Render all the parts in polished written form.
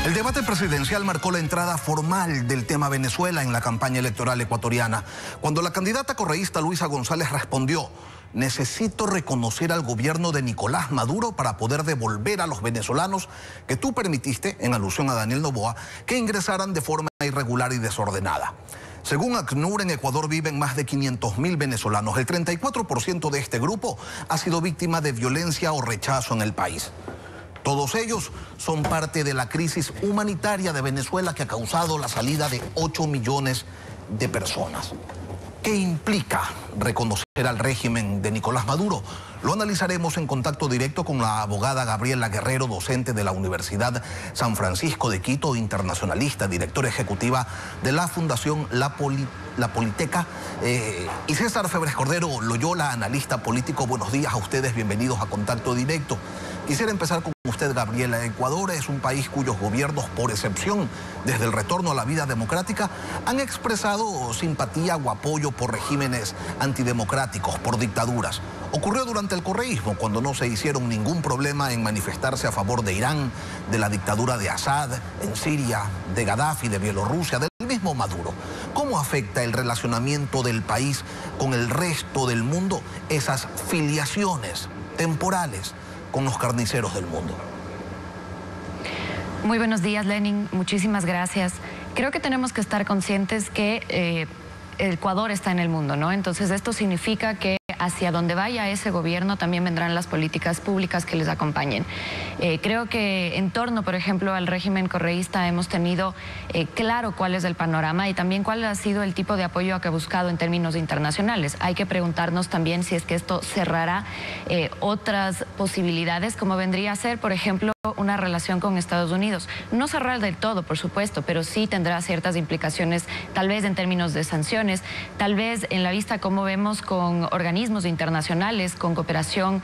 El debate presidencial marcó la entrada formal del tema Venezuela en la campaña electoral ecuatoriana, cuando la candidata correísta Luisa González respondió: necesito reconocer al gobierno de Nicolás Maduro para poder devolver a los venezolanos que tú permitiste, en alusión a Daniel Noboa, que ingresaran de forma irregular y desordenada. Según ACNUR, en Ecuador viven más de 500.000 venezolanos. El 34% de este grupo ha sido víctima de violencia o rechazo en el país. Todos ellos son parte de la crisis humanitaria de Venezuela que ha causado la salida de 8 millones de personas. ¿Qué implica reconocer al régimen de Nicolás Maduro? Lo analizaremos en contacto directo con la abogada Gabriela Guerrero, docente de la Universidad San Francisco de Quito, internacionalista, directora ejecutiva de la Fundación La Politeca, y César Febres Cordero Loyola, analista político. Buenos días a ustedes, bienvenidos a Contacto Directo. Quisiera empezar con usted, Gabriela. Ecuador es un país cuyos gobiernos, por excepción, desde el retorno a la vida democrática, han expresado simpatía o apoyo por regímenes antidemocráticos, por dictaduras. Ocurrió durante el correísmo, cuando no se hicieron ningún problema en manifestarse a favor de Irán, de la dictadura de Assad, en Siria, de Gaddafi, de Bielorrusia, del mismo Maduro. ¿Cómo afecta el relacionamiento del país con el resto del mundo esas filiaciones temporales con los carniceros del mundo? Muy buenos días, Lenin. Muchísimas gracias. Creo que tenemos que estar conscientes que Ecuador está en el mundo, ¿no? Entonces esto significa que hacia donde vaya ese gobierno también vendrán las políticas públicas que les acompañen. Creo que en torno, por ejemplo, al régimen correísta hemos tenido claro cuál es el panorama y también cuál ha sido el tipo de apoyo que ha buscado en términos internacionales. Hay que preguntarnos también si es que esto cerrará otras posibilidades, como vendría a ser, por ejemplo, una relación con Estados Unidos. No cerrar del todo, por supuesto, pero sí tendrá ciertas implicaciones, tal vez en términos de sanciones, tal vez en la vista como vemos con organismos internacionales, con cooperación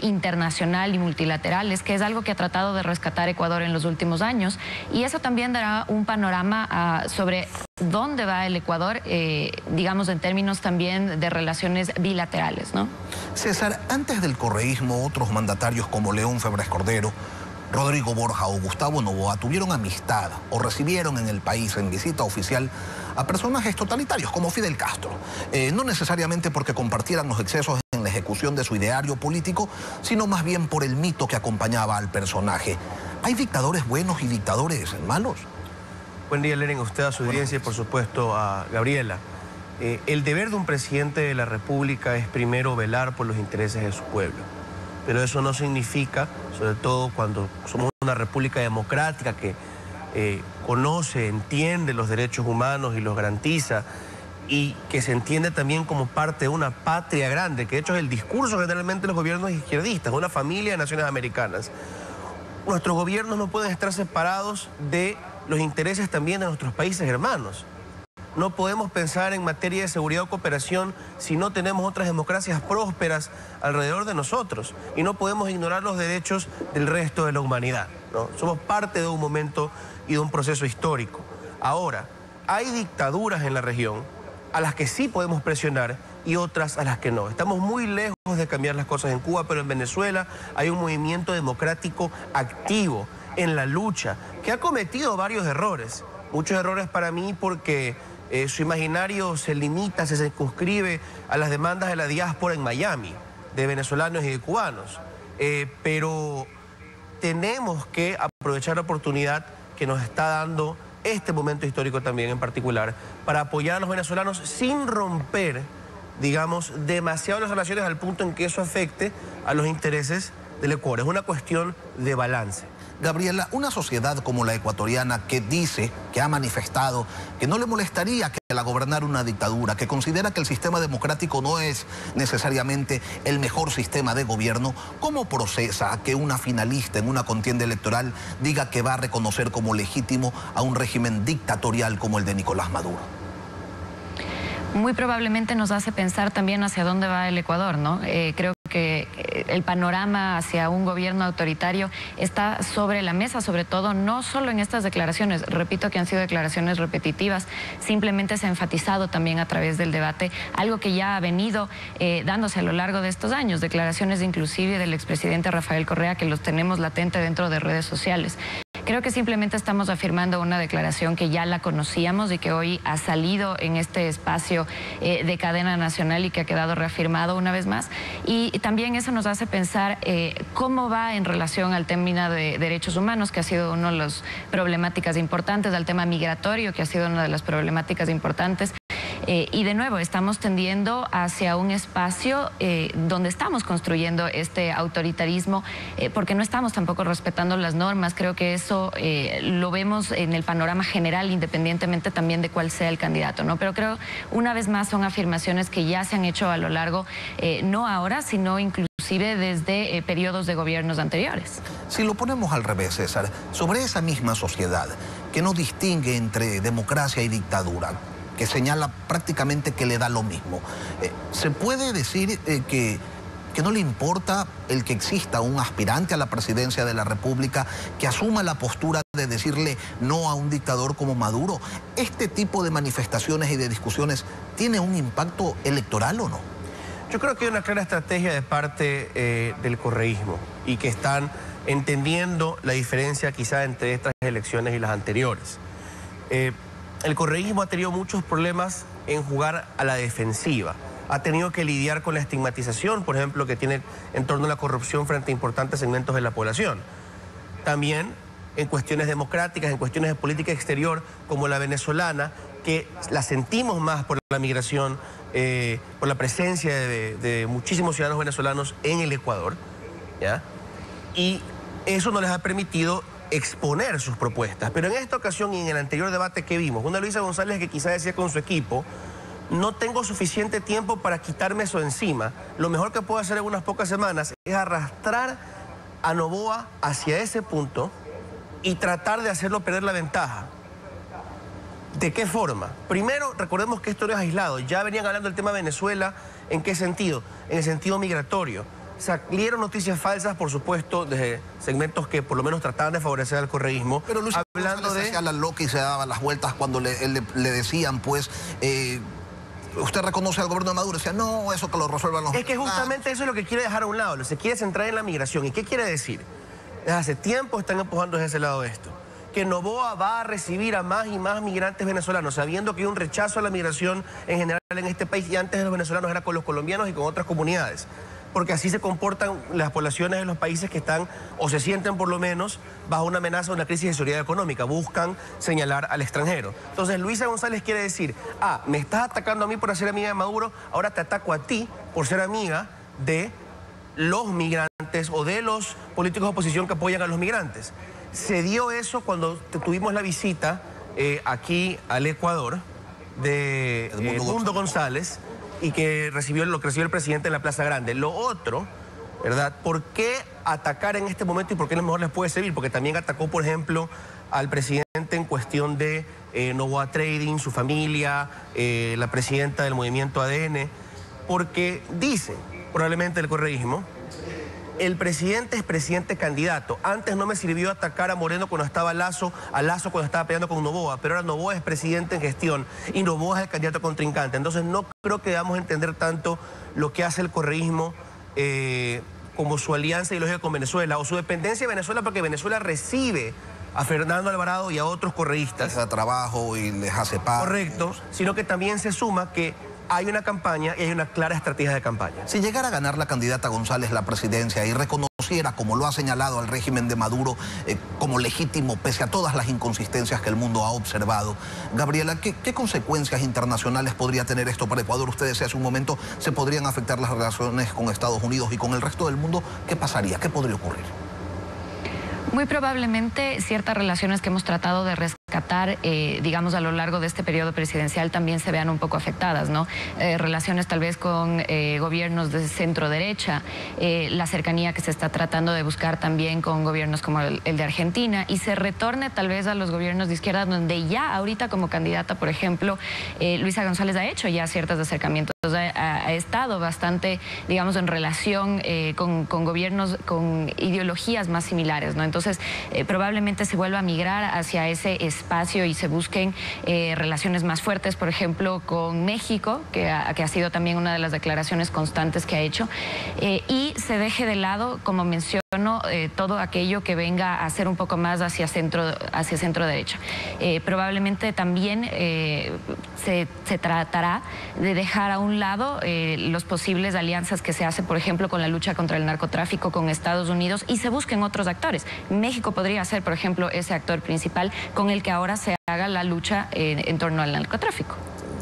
internacional y multilaterales, que es algo que ha tratado de rescatar Ecuador en los últimos años, y eso también dará un panorama sobre dónde va el Ecuador, digamos, en términos también de relaciones bilaterales, ¿no? César, antes del correísmo, otros mandatarios como León Febres Cordero, Rodrigo Borja o Gustavo Noboa tuvieron amistad o recibieron en el país en visita oficial a personajes totalitarios como Fidel Castro. No necesariamente porque compartieran los excesos en la ejecución de su ideario político, sino más bien por el mito que acompañaba al personaje. ¿Hay dictadores buenos y dictadores malos? Buen día, Lenin, a usted, a su audiencia y por supuesto a Gabriela. El deber de un presidente de la República es primero velar por los intereses de su pueblo. Pero eso no significa, sobre todo cuando somos una república democrática que conoce, entiende los derechos humanos y los garantiza, y que se entiende también como parte de una patria grande, que de hecho es el discurso generalmente de los gobiernos izquierdistas, una familia de naciones americanas. Nuestros gobiernos no pueden estar separados de los intereses también de nuestros países hermanos. No podemos pensar en materia de seguridad o cooperación si no tenemos otras democracias prósperas alrededor de nosotros. Y no podemos ignorar los derechos del resto de la humanidad, ¿no? Somos parte de un momento y de un proceso histórico. Ahora, hay dictaduras en la región a las que sí podemos presionar y otras a las que no. Estamos muy lejos de cambiar las cosas en Cuba, pero en Venezuela hay un movimiento democrático activo en la lucha que ha cometido varios errores. Muchos errores para mí porque su imaginario se limita, se circunscribe a las demandas de la diáspora en Miami, de venezolanos y de cubanos. Pero tenemos que aprovechar la oportunidad que nos está dando este momento histórico también en particular para apoyar a los venezolanos sin romper, digamos, demasiado las relaciones al punto en que eso afecte a los intereses del Ecuador. Es una cuestión de balance. Gabriela, una sociedad como la ecuatoriana que dice, que ha manifestado que no le molestaría que la gobernara una dictadura, que considera que el sistema democrático no es necesariamente el mejor sistema de gobierno, ¿cómo procesa que una finalista en una contienda electoral diga que va a reconocer como legítimo a un régimen dictatorial como el de Nicolás Maduro? Muy probablemente nos hace pensar también hacia dónde va el Ecuador, ¿no? Creo que el panorama hacia un gobierno autoritario está sobre la mesa, sobre todo no solo en estas declaraciones, repito que han sido declaraciones repetitivas, simplemente se ha enfatizado también a través del debate algo que ya ha venido dándose a lo largo de estos años, declaraciones inclusive del expresidente Rafael Correa que los tenemos latente dentro de redes sociales. Creo que simplemente estamos afirmando una declaración que ya la conocíamos y que hoy ha salido en este espacio de cadena nacional y que ha quedado reafirmado una vez más. Y también eso nos hace pensar cómo va en relación al término de derechos humanos, que ha sido una de las problemáticas importantes, al tema migratorio, que ha sido una de las problemáticas importantes. Y de nuevo, estamos tendiendo hacia un espacio donde estamos construyendo este autoritarismo, porque no estamos tampoco respetando las normas. Creo que eso lo vemos en el panorama general, independientemente también de cuál sea el candidato, ¿no? Pero creo, una vez más, son afirmaciones que ya se han hecho a lo largo, no ahora, sino inclusive desde periodos de gobiernos anteriores. Si lo ponemos al revés, César, sobre esa misma sociedad que no distingue entre democracia y dictadura, que señala prácticamente que le da lo mismo, ¿se puede decir que no le importa el que exista un aspirante a la presidencia de la República que asuma la postura de decirle no a un dictador como Maduro? ¿Este tipo de manifestaciones y de discusiones tiene un impacto electoral o no? Yo creo que hay una clara estrategia de parte del correísmo y que están entendiendo la diferencia quizá entre estas elecciones y las anteriores. El correísmo ha tenido muchos problemas en jugar a la defensiva. Ha tenido que lidiar con la estigmatización, por ejemplo, que tiene en torno a la corrupción frente a importantes segmentos de la población. También en cuestiones democráticas, en cuestiones de política exterior, como la venezolana, que la sentimos más por la migración, por la presencia de muchísimos ciudadanos venezolanos en el Ecuador, ¿ya? Y eso no les ha permitido exponer sus propuestas. Pero en esta ocasión y en el anterior debate que vimos, una Luisa González que quizá decía con su equipo: no tengo suficiente tiempo para quitarme eso encima. Lo mejor que puedo hacer en unas pocas semanas es arrastrar a Noboa hacia ese punto y tratar de hacerlo perder la ventaja. ¿De qué forma? Primero, recordemos que esto no es aislado. Ya venían hablando del tema Venezuela. ¿En qué sentido? En el sentido migratorio. Salieron noticias falsas, por supuesto, de segmentos que por lo menos trataban de favorecer al correísmo. Pero Luis hablando de hacía la loca y se daba las vueltas cuando le decían, pues, usted reconoce al gobierno de Maduro. Decía, no, eso que lo resuelvan los... Es que justamente eso es lo que quiere dejar a un lado. Se quiere centrar en la migración. ¿Y qué quiere decir? Desde hace tiempo están empujando desde ese lado esto. Que Noboa va a recibir a más y más migrantes venezolanos, sabiendo que hay un rechazo a la migración en general en este país, y antes de los venezolanos era con los colombianos y con otras comunidades. Porque así se comportan las poblaciones de los países que están, o se sienten por lo menos, bajo una amenaza o una crisis de seguridad económica. Buscan señalar al extranjero. Entonces Luisa González quiere decir, me estás atacando a mí por ser amiga de Maduro, ahora te ataco a ti por ser amiga de los migrantes o de los políticos de oposición que apoyan a los migrantes. Se dio eso cuando tuvimos la visita aquí al Ecuador de Edmundo González, y que recibió lo que recibió el presidente en la Plaza Grande. Lo otro, ¿verdad? ¿Por qué atacar en este momento y por qué a lo mejor les puede servir? Porque también atacó, por ejemplo, al presidente en cuestión de Noboa Trading, su familia, la presidenta del movimiento ADN, porque dice, probablemente el correísmo, el presidente es presidente candidato. Antes no me sirvió atacar a Moreno cuando estaba Lazo, a Lazo cuando estaba peleando con Noboa, pero ahora Noboa es presidente en gestión y Noboa es el candidato contrincante. Entonces no creo que debamos entender tanto lo que hace el correísmo como su alianza ideológica con Venezuela o su dependencia de Venezuela, porque Venezuela recibe a Fernando Alvarado y a otros correístas. Les da trabajo y les hace pago. Correcto, sino que también se suma que hay una campaña y hay una clara estrategia de campaña. Si llegara a ganar la candidata González la presidencia y reconociera, como lo ha señalado, al régimen de Maduro como legítimo, pese a todas las inconsistencias que el mundo ha observado, Gabriela, ¿qué consecuencias internacionales podría tener esto para Ecuador? Usted decía hace un momento, se podrían afectar las relaciones con Estados Unidos y con el resto del mundo. ¿Qué pasaría? ¿Qué podría ocurrir? Muy probablemente ciertas relaciones que hemos tratado de rescatar, digamos, a lo largo de este periodo presidencial también se vean un poco afectadas, ¿no? Relaciones tal vez con gobiernos de centro derecha, la cercanía que se está tratando de buscar también con gobiernos como el de Argentina, y se retorne tal vez a los gobiernos de izquierda, donde ya ahorita como candidata, por ejemplo, Luisa González ha hecho ya ciertos acercamientos, ha estado bastante, digamos, en relación con gobiernos con ideologías más similares, ¿no? Entonces, probablemente se vuelva a migrar hacia ese espacio y se busquen relaciones más fuertes, por ejemplo, con México, que ha sido también una de las declaraciones constantes que ha hecho, y se deje de lado, como menciona cuestiono todo aquello que venga a ser un poco más hacia centro derecha. Probablemente también se tratará de dejar a un lado los posibles alianzas que se hace, por ejemplo, con la lucha contra el narcotráfico con Estados Unidos, y se busquen otros actores. México podría ser, por ejemplo, ese actor principal con el que ahora se haga la lucha en torno al narcotráfico.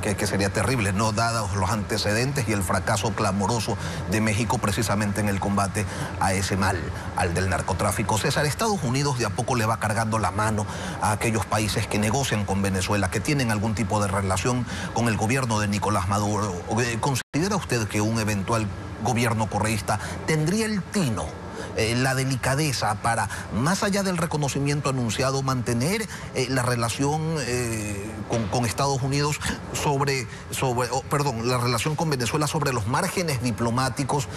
Que sería terrible, ¿no? Dados los antecedentes y el fracaso clamoroso de México precisamente en el combate a ese mal, al del narcotráfico. César, Estados Unidos de a poco le va cargando la mano a aquellos países que negocian con Venezuela, que tienen algún tipo de relación con el gobierno de Nicolás Maduro. ¿Considera usted que un eventual gobierno correísta tendría el tino, la delicadeza para, más allá del reconocimiento anunciado, mantener la relación con Estados Unidos la relación con Venezuela sobre los márgenes diplomáticos,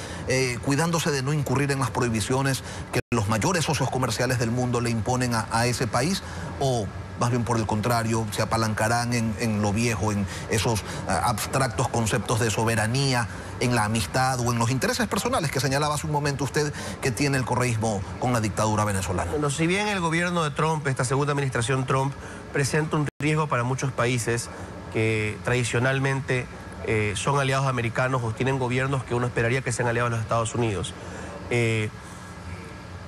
cuidándose de no incurrir en las prohibiciones que los mayores socios comerciales del mundo le imponen a ese país? ¿O más bien por el contrario, se apalancarán en lo viejo, en esos abstractos conceptos de soberanía, en la amistad o en los intereses personales que señalaba hace un momento usted que tiene el correísmo con la dictadura venezolana? Bueno, si bien el gobierno de Trump, esta segunda administración Trump, presenta un riesgo para muchos países que tradicionalmente son aliados americanos o tienen gobiernos que uno esperaría que sean aliados de los Estados Unidos,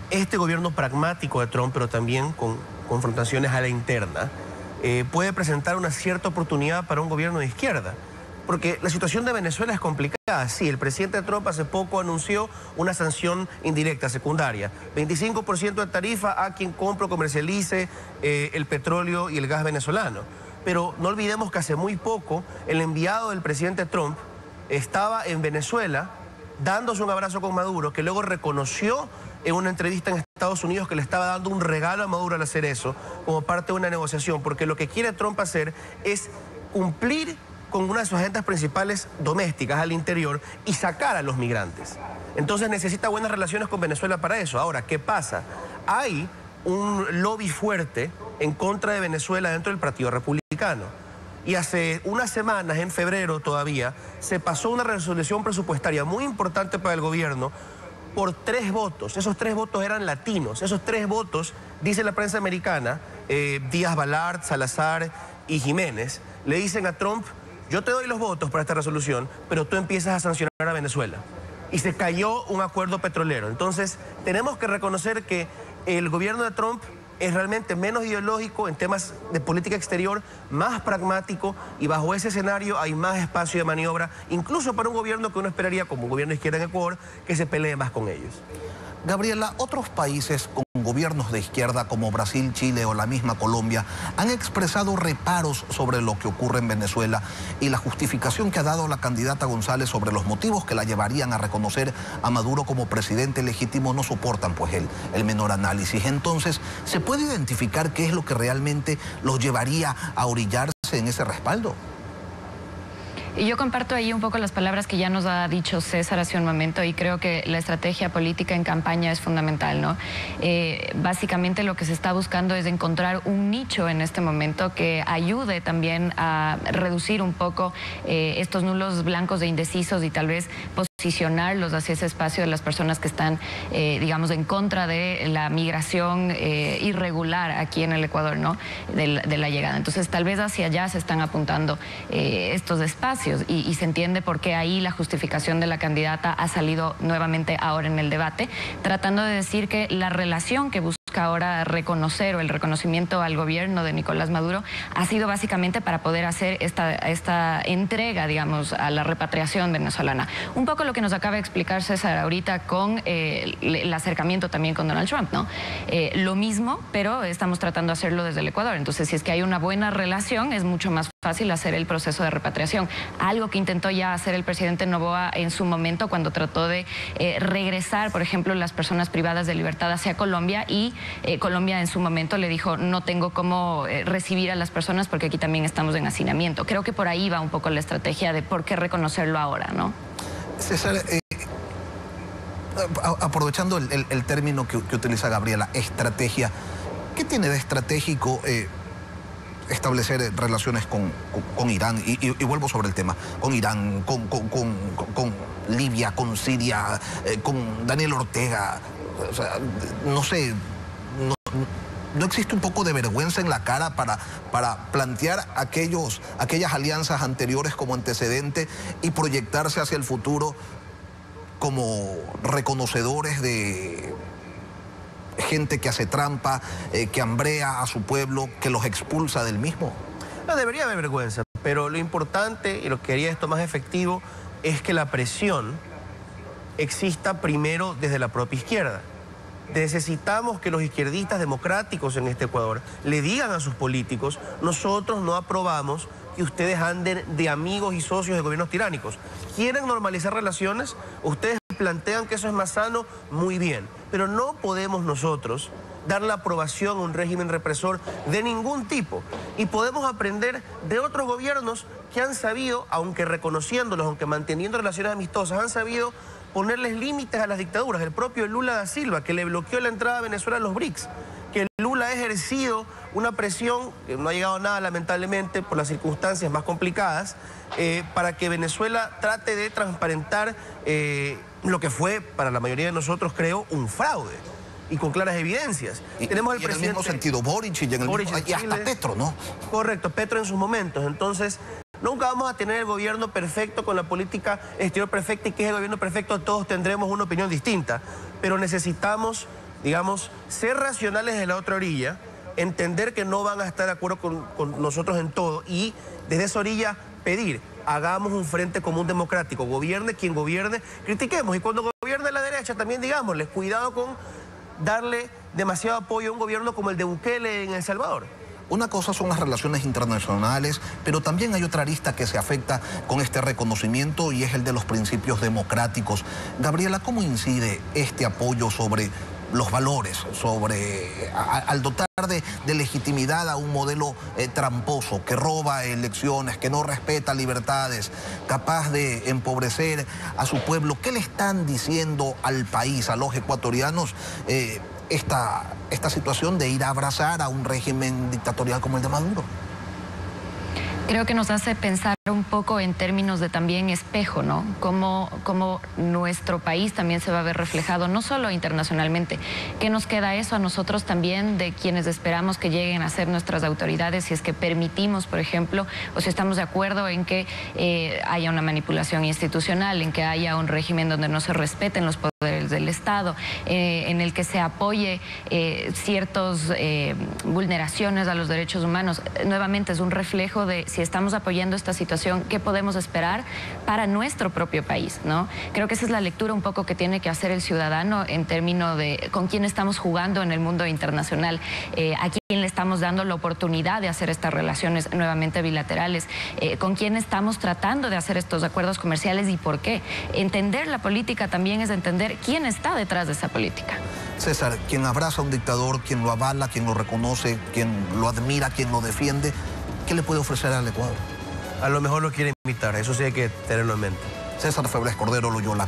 este gobierno pragmático de Trump, pero también con confrontaciones a la interna, puede presentar una cierta oportunidad para un gobierno de izquierda. Porque la situación de Venezuela es complicada. Sí, el presidente Trump hace poco anunció una sanción indirecta, secundaria. 25% de tarifa a quien compre o comercialice el petróleo y el gas venezolano. Pero no olvidemos que hace muy poco el enviado del presidente Trump estaba en Venezuela dándose un abrazo con Maduro, que luego reconoció en una entrevista en Estados Unidos que le estaba dando un regalo a Maduro al hacer eso, como parte de una negociación, porque lo que quiere Trump hacer es cumplir con una de sus agendas principales domésticas al interior y sacar a los migrantes. Entonces necesita buenas relaciones con Venezuela para eso. Ahora, ¿qué pasa? Hay un lobby fuerte en contra de Venezuela dentro del Partido Republicano. Y hace unas semanas, en febrero todavía, se pasó una resolución presupuestaria muy importante para el gobierno por 3 votos. Esos 3 votos eran latinos. Esos 3 votos, dice la prensa americana, Díaz Balart, Salazar y Jiménez, le dicen a Trump: yo te doy los votos para esta resolución, pero tú empiezas a sancionar a Venezuela. Y se cayó un acuerdo petrolero. Entonces, tenemos que reconocer que el gobierno de Trump es realmente menos ideológico en temas de política exterior, más pragmático, y bajo ese escenario hay más espacio de maniobra, incluso para un gobierno que uno esperaría, como un gobierno de izquierda en Ecuador, que se pelee más con ellos. Gabriela, otros países con gobiernos de izquierda como Brasil, Chile o la misma Colombia han expresado reparos sobre lo que ocurre en Venezuela, y la justificación que ha dado la candidata González sobre los motivos que la llevarían a reconocer a Maduro como presidente legítimo no soportan pues el menor análisis. Entonces, ¿se puede identificar qué es lo que realmente los llevaría a orillarse en ese respaldo? Y yo comparto ahí un poco las palabras que ya nos ha dicho César hace un momento, y creo que la estrategia política en campaña es fundamental, ¿no? Básicamente lo que se está buscando es encontrar un nicho en este momento que ayude también a reducir un poco estos nulos blancos de indecisos y tal vez posicionarlos hacia ese espacio de las personas que están, digamos, en contra de la migración irregular aquí en el Ecuador, ¿no? De la llegada. Entonces, tal vez hacia allá se están apuntando estos espacios, y se entiende por qué ahí la justificación de la candidata ha salido nuevamente ahora en el debate, tratando de decir que la relación que busca ahora reconocer, o el reconocimiento al gobierno de Nicolás Maduro, ha sido básicamente para poder hacer esta entrega, digamos, a la repatriación venezolana. Un poco lo que nos acaba de explicar César ahorita con el acercamiento también con Donald Trump, ¿no? Lo mismo, pero estamos tratando de hacerlo desde el Ecuador. Entonces, si es que hay una buena relación, es mucho más fácil hacer el proceso de repatriación. Algo que intentó ya hacer el presidente Noboa en su momento cuando trató de regresar, por ejemplo, las personas privadas de libertad hacia Colombia, y Colombia en su momento le dijo: no tengo cómo recibir a las personas porque aquí también estamos en hacinamiento. Creo que por ahí va un poco la estrategia de por qué reconocerlo ahora, ¿no? César, aprovechando el término que utiliza Gabriela, estrategia, ¿qué tiene de estratégico establecer relaciones con Irán? Y vuelvo sobre el tema, con Irán, con Libia, con Siria, con Daniel Ortega. O sea, no sé, no existe un poco de vergüenza en la cara para plantear aquellas alianzas anteriores como antecedente y proyectarse hacia el futuro como reconocedores de gente que hace trampa, que hambrea a su pueblo, que los expulsa del mismo? No debería haber vergüenza, pero lo importante y lo que haría esto más efectivo es que la presión exista primero desde la propia izquierda. Necesitamos que los izquierdistas democráticos en este Ecuador le digan a sus políticos: nosotros no aprobamos que ustedes anden de amigos y socios de gobiernos tiránicos. ¿Quieren normalizar relaciones? Ustedes plantean que eso es más sano, muy bien. Pero no podemos nosotros dar la aprobación a un régimen represor de ningún tipo. Y podemos aprender de otros gobiernos que han sabido, aunque reconociéndolos, aunque manteniendo relaciones amistosas, han sabido ponerles límites a las dictaduras. El propio Lula da Silva, que le bloqueó la entrada a Venezuela a los BRICS, que Lula ha ejercido una presión, que no ha llegado a nada lamentablemente por las circunstancias más complicadas, para que Venezuela trate de transparentar lo que fue, para la mayoría de nosotros creo, un fraude, y con claras evidencias. Tenemos el presidente, en el mismo sentido Boric y hasta Petro, ¿no? Correcto, Petro en sus momentos. Entonces, nunca vamos a tener el gobierno perfecto con la política exterior perfecta, y que es el gobierno perfecto, todos tendremos una opinión distinta, pero necesitamos, digamos, ser racionales de la otra orilla, entender que no van a estar de acuerdo con nosotros en todo, y desde esa orilla pedir: hagamos un frente común democrático, gobierne quien gobierne, critiquemos, y cuando gobierne la derecha también digámosles: cuidado con darle demasiado apoyo a un gobierno como el de Bukele en El Salvador. Una cosa son las relaciones internacionales, pero también hay otra arista que se afecta con este reconocimiento, y es el de los principios democráticos. Gabriela, ¿cómo incide este apoyo sobre los valores, al dotar de legitimidad a un modelo tramposo, que roba elecciones, que no respeta libertades, capaz de empobrecer a su pueblo? ¿Qué le están diciendo al país, a los ecuatorianos, esta situación de ir a abrazar a un régimen dictatorial como el de Maduro? Creo que nos hace pensar un poco en términos de también espejo, ¿no? Cómo nuestro país también se va a ver reflejado, no solo internacionalmente. ¿Qué nos queda eso a nosotros también, de quienes esperamos que lleguen a ser nuestras autoridades, si es que permitimos, por ejemplo, o si estamos de acuerdo en que haya una manipulación institucional, en que haya un régimen donde no se respeten los poderes del Estado, en el que se apoye ciertas vulneraciones a los derechos humanos? Nuevamente es un reflejo de si estamos apoyando esta situación, ¿qué podemos esperar para nuestro propio país, ¿no? Creo que esa es la lectura un poco que tiene que hacer el ciudadano en términos de con quién estamos jugando en el mundo internacional, a quién le estamos dando la oportunidad de hacer estas relaciones nuevamente bilaterales, con quién estamos tratando de hacer estos acuerdos comerciales y por qué. Entender la política también es entender quién está detrás de esa política. César, quien abraza a un dictador, quien lo avala, quien lo reconoce, quien lo admira, quien lo defiende, ¿qué le puede ofrecer al Ecuador? A lo mejor lo quiere imitar, eso sí hay que tenerlo en mente. César Febres Cordero Loyola.